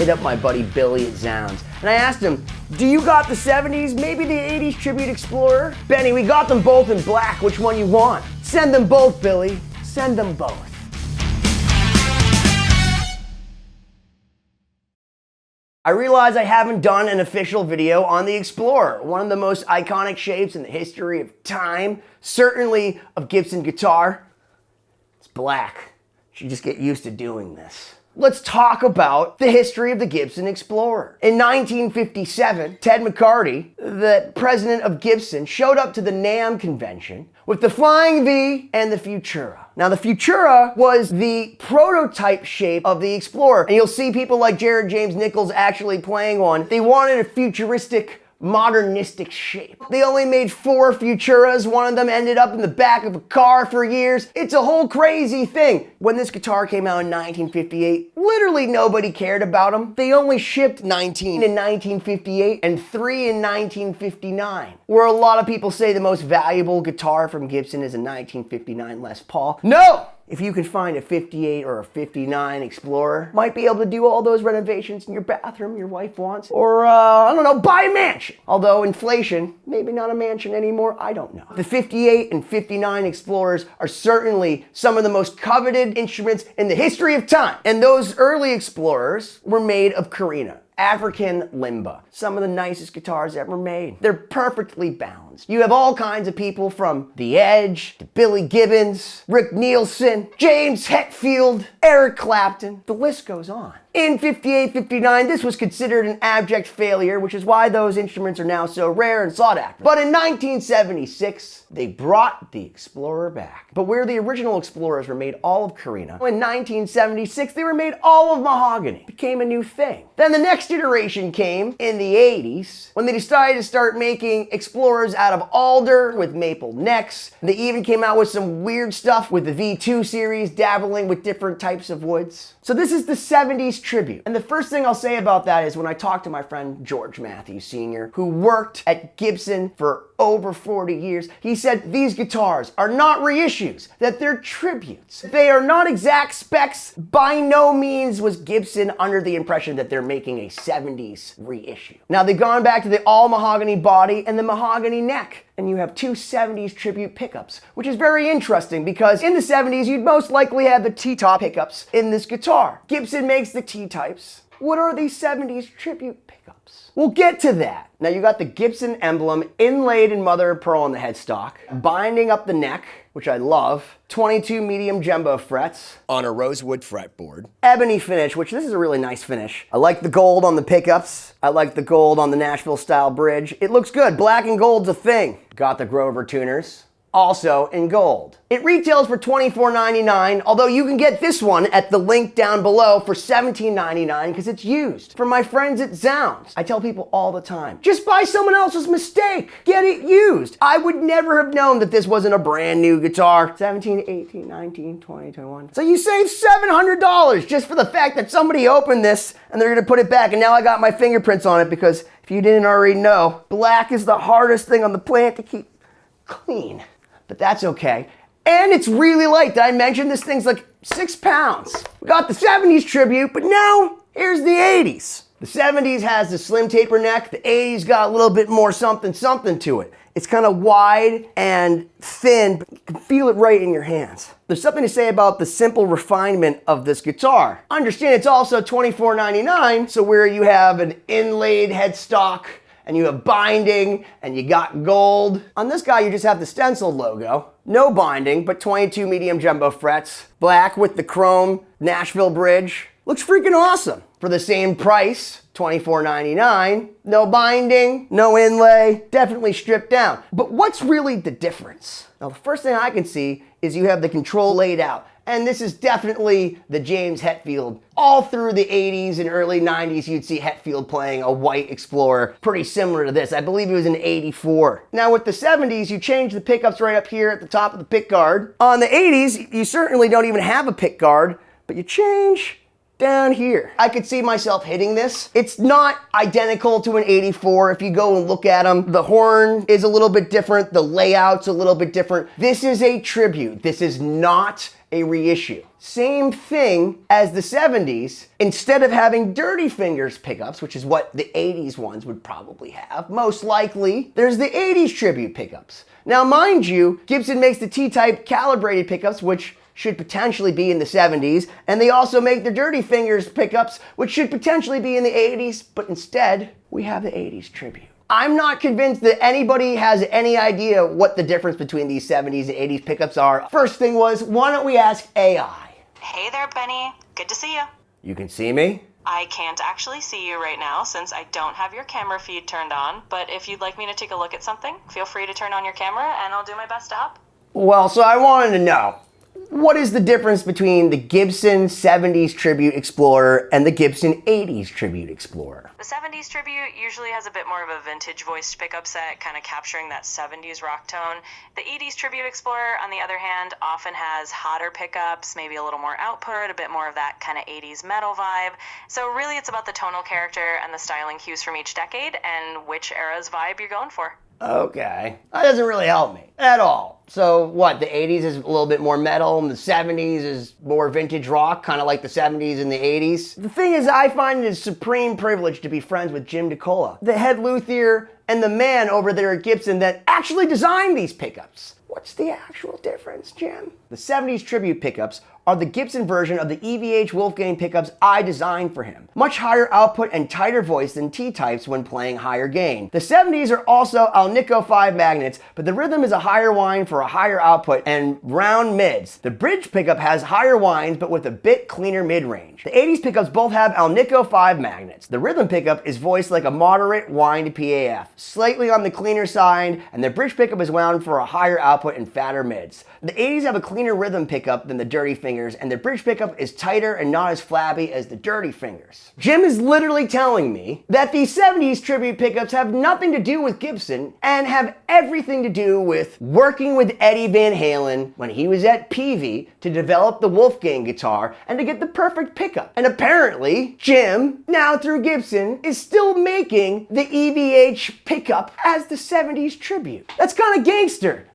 hit up my buddy Billy at Zzsounds, and I asked him, do you got the 70s, maybe the 80s Tribute Explorer? Benny, we got them both in black, which one you want? Send them both, Billy, send them both. I realize I haven't done an official video on the Explorer, one of the most iconic shapes in the history of time, certainly of Gibson guitar. It's black. You should just get used to doing this. Let's talk about the history of the Gibson Explorer. In 1957, Ted McCarty, the president of Gibson, showed up to the NAMM convention with the Flying V and the Futura. Now, the Futura was the prototype shape of the Explorer, and you'll see people like Jared James Nichols actually playing one. They wanted a futuristic, modernistic shape. They only made 4 Futuras. One of them ended up in the back of a car for years. It's a whole crazy thing. When this guitar came out in 1958, literally nobody cared about them. They only shipped 19 in 1958 and 3 in 1959. Where a lot of people say the most valuable guitar from Gibson is a 1959 Les Paul. No! If you can find a 58 or a 59 Explorer, might be able to do all those renovations in your bathroom your wife wants. Or, I don't know, buy a mansion. Although inflation, maybe not a mansion anymore, I don't know. The 58 and 59 Explorers are certainly some of the most coveted instruments in the history of time. And those early Explorers were made of Carina, African limba. Some of the nicest guitars ever made. They're perfectly balanced. You have all kinds of people from The Edge to Billy Gibbons, Rick Nielsen, James Hetfield, Eric Clapton. The list goes on. In 58-59, this was considered an abject failure, which is why those instruments are now so rare and sought after. But in 1976, they brought the Explorer back. But where the original Explorers were made all of Carina, in 1976, they were made all of mahogany. It became a new thing. Then the next iteration came in the 80s, when they decided to start making Explorers out of alder with maple necks. They even came out with some weird stuff with the V2 series, dabbling with different types of woods. So this is the 70s tribute. And the first thing I'll say about that is when I talked to my friend George Matthews Sr., who worked at Gibson for over 40 years, he said these guitars are not reissues, that they're tributes. They are not exact specs. By no means was Gibson under the impression that they're making a 70s reissue. Now they've gone back to the all mahogany body and the mahogany neck, and you have 2 70s tribute pickups, which is very interesting because in the 70s you'd most likely have the T-top pickups in this guitar. Gibson makes the T-types. What are these 70s tribute pickups? We'll get to that. Now you got the Gibson emblem inlaid in mother of pearl on the headstock, binding up the neck, which I love, 22 medium jumbo frets on a rosewood fretboard, ebony finish, which this is a really nice finish. I like the gold on the pickups. I like the gold on the Nashville style bridge. It looks good. Black and gold's a thing. Got the Grover tuners, also in gold. It retails for $24.99, although you can get this one at the link down below for $17.99 because it's used. For my friends at Zzsounds, I tell people all the time, just buy someone else's mistake. Get it used. I would never have known that this wasn't a brand new guitar. 17, 18, 19, 20, 21. So you save $700 just for the fact that somebody opened this and they're gonna put it back, and now I got my fingerprints on it because if you didn't already know, black is the hardest thing on the planet to keep clean. But that's okay. And it's really light. Did I mention this thing's like 6 pounds? We got the 70s tribute, but now here's the 80s. The 70s has the slim taper neck. The 80s got a little bit more something to it. It's kind of wide and thin, but you can feel it right in your hands. There's something to say about the simple refinement of this guitar. Understand it's also $24.99, so where you have an inlaid headstock, and you have binding, and you got gold. On this guy, you just have the stenciled logo. No binding, but 22 medium jumbo frets. Black with the chrome Nashville bridge. Looks freaking awesome. For the same price, $24.99. No binding, no inlay, definitely stripped down. But what's really the difference? Now, the first thing I can see is you have the control laid out. And this is definitely the James Hetfield. All through the 80s and early 90s, you'd see Hetfield playing a white Explorer, pretty similar to this. I believe it was in '84. Now with the 70s, you change the pickups right up here at the top of the pick guard. On the 80s, you certainly don't even have a pick guard, but you change down here. I could see myself hitting this. It's not identical to an 84. If you go and look at them, the horn is a little bit different. The layout's a little bit different. This is a tribute. This is not a reissue. Same thing as the 70s. Instead of having dirty fingers pickups, which is what the 80s ones would probably have, most likely, there's the 80s tribute pickups. Now, mind you, Gibson makes the T-type calibrated pickups, which should potentially be in the 70s, and they also make the dirty fingers pickups, which should potentially be in the 80s, but instead, we have the 80s tribute. I'm not convinced that anybody has any idea what the difference between these 70s and 80s pickups are. First thing was, why don't we ask AI? Hey there, Benny. Good to see you. You can see me? I can't actually see you right now since I don't have your camera feed turned on, but if you'd like me to take a look at something, feel free to turn on your camera and I'll do my best to help. Well, so I wanted to know, what is the difference between the Gibson 70s Tribute Explorer and the Gibson 80s Tribute Explorer? The 70s Tribute usually has a bit more of a vintage voiced pickup set, kind of capturing that 70s rock tone. The 80s Tribute Explorer, on the other hand, often has hotter pickups, maybe a little more output, a bit more of that kind of 80s metal vibe. So really it's about the tonal character and the styling cues from each decade and which era's vibe you're going for. Okay, that doesn't really help me at all. So what, the 80s is a little bit more metal and the 70s is more vintage rock, kind of like the 70s and the 80s? The thing is, I find it a supreme privilege to be friends with Jim DeCola, the head luthier and the man over there at Gibson that actually designed these pickups. What's the actual difference, Jim? The 70s tribute pickups are the Gibson version of the EVH Wolfgang pickups I designed for him. Much higher output and tighter voice than T-types when playing higher gain. The 70s are also Alnico 5 magnets, but the rhythm is a higher whine for a higher output and round mids. The bridge pickup has higher whines but with a bit cleaner mid-range. The 80s pickups both have Alnico 5 magnets. The rhythm pickup is voiced like a moderate whine to PAF, slightly on the cleaner side, and the bridge pickup is wound for a higher output and fatter mids. The 80s have a cleaner rhythm pickup than the dirty fingers, and the bridge pickup is tighter and not as flabby as the dirty fingers. Jim is literally telling me that these 70s tribute pickups have nothing to do with Gibson and have everything to do with working with Eddie Van Halen when he was at Pirie to develop the Wolfgang guitar and to get the perfect pickup. And apparently, Jim, now through Gibson, is still making the EVH pickup as the 70s tribute. That's kind of gangster.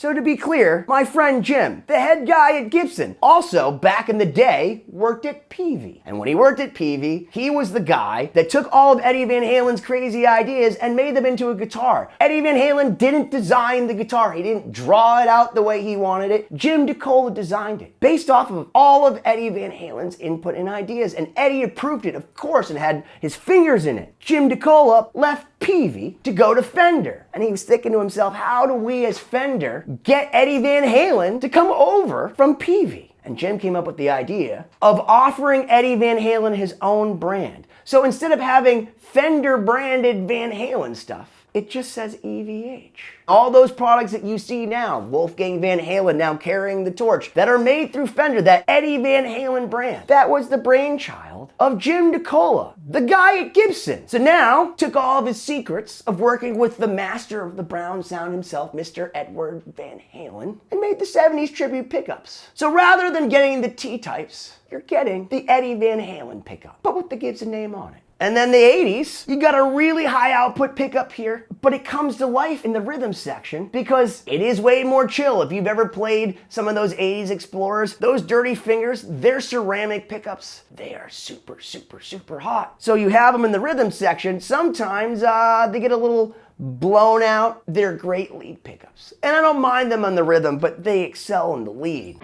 So to be clear, my friend Jim, the head guy at Gibson, also back in the day worked at Pirie. And when he worked at Pirie, he was the guy that took all of Eddie Van Halen's crazy ideas and made them into a guitar. Eddie Van Halen didn't design the guitar. He didn't draw it out the way he wanted it. Jim DeCola designed it based off of all of Eddie Van Halen's input and ideas. And Eddie approved it, of course, and had his fingers in it. Jim DeCola left Pirie to go to Fender. And he was thinking to himself, how do we as Fender get Eddie Van Halen to come over from Pirie? And Jim came up with the idea of offering Eddie Van Halen his own brand. So instead of having Fender branded Van Halen stuff, it just says EVH. All those products that you see now, Wolfgang Van Halen now carrying the torch, that are made through Fender, that Eddie Van Halen brand, that was the brainchild of Jim DeCola, the guy at Gibson. So now, took all of his secrets of working with the master of the Brown sound himself, Mr. Edward Van Halen, and made the 70s tribute pickups. So rather than getting the T-types, you're getting the Eddie Van Halen pickup, but with the Gibson name on it. And then the 80s, you got a really high output pickup here, but it comes to life in the rhythm section because it is way more chill. If you've ever played some of those 80s Explorers, those dirty fingers, they're ceramic pickups. They are super, super, super hot. So you have them in the rhythm section. Sometimes they get a little blown out, they're great lead pickups. And I don't mind them on the rhythm, but they excel in the lead.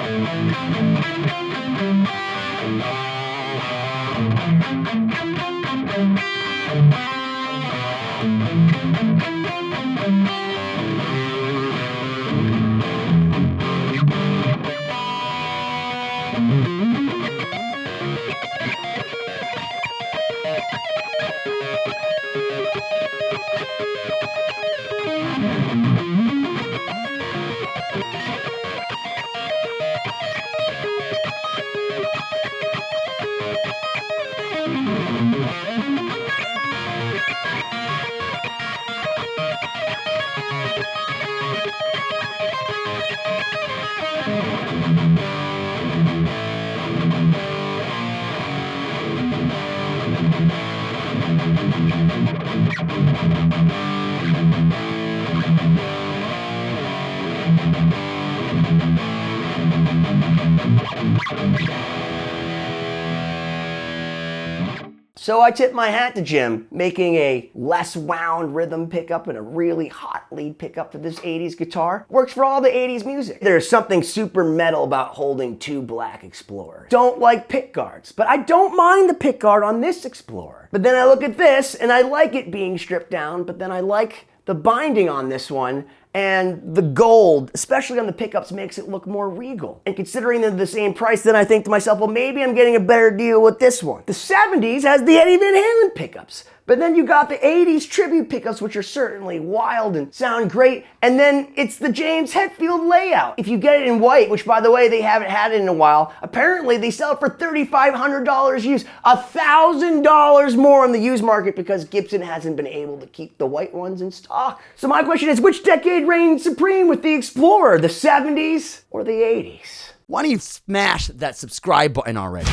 So I tip my hat to Jim, making a less wound rhythm pickup and a really hot lead pickup for this 80s guitar. Works for all the 80s music. There's something super metal about holding two black Explorers. Don't like pick guards, but I don't mind the pick guard on this Explorer. But then I look at this and I like it being stripped down, but then I like the binding on this one, and the gold, especially on the pickups, makes it look more regal. And considering they're the same price, then I think to myself, well, maybe I'm getting a better deal with this one. The 70s has the Eddie Van Halen pickups, but then you got the 80s tribute pickups, which are certainly wild and sound great, and then it's the James Hetfield layout. If you get it in white, which by the way, they haven't had it in a while, apparently they sell it for $3,500 used, $1,000 more on the used market because Gibson hasn't been able to keep the white ones in stock. So my question is, which decade reigned supreme with the Explorer, the 70s or the 80s? Why don't you smash that subscribe button already?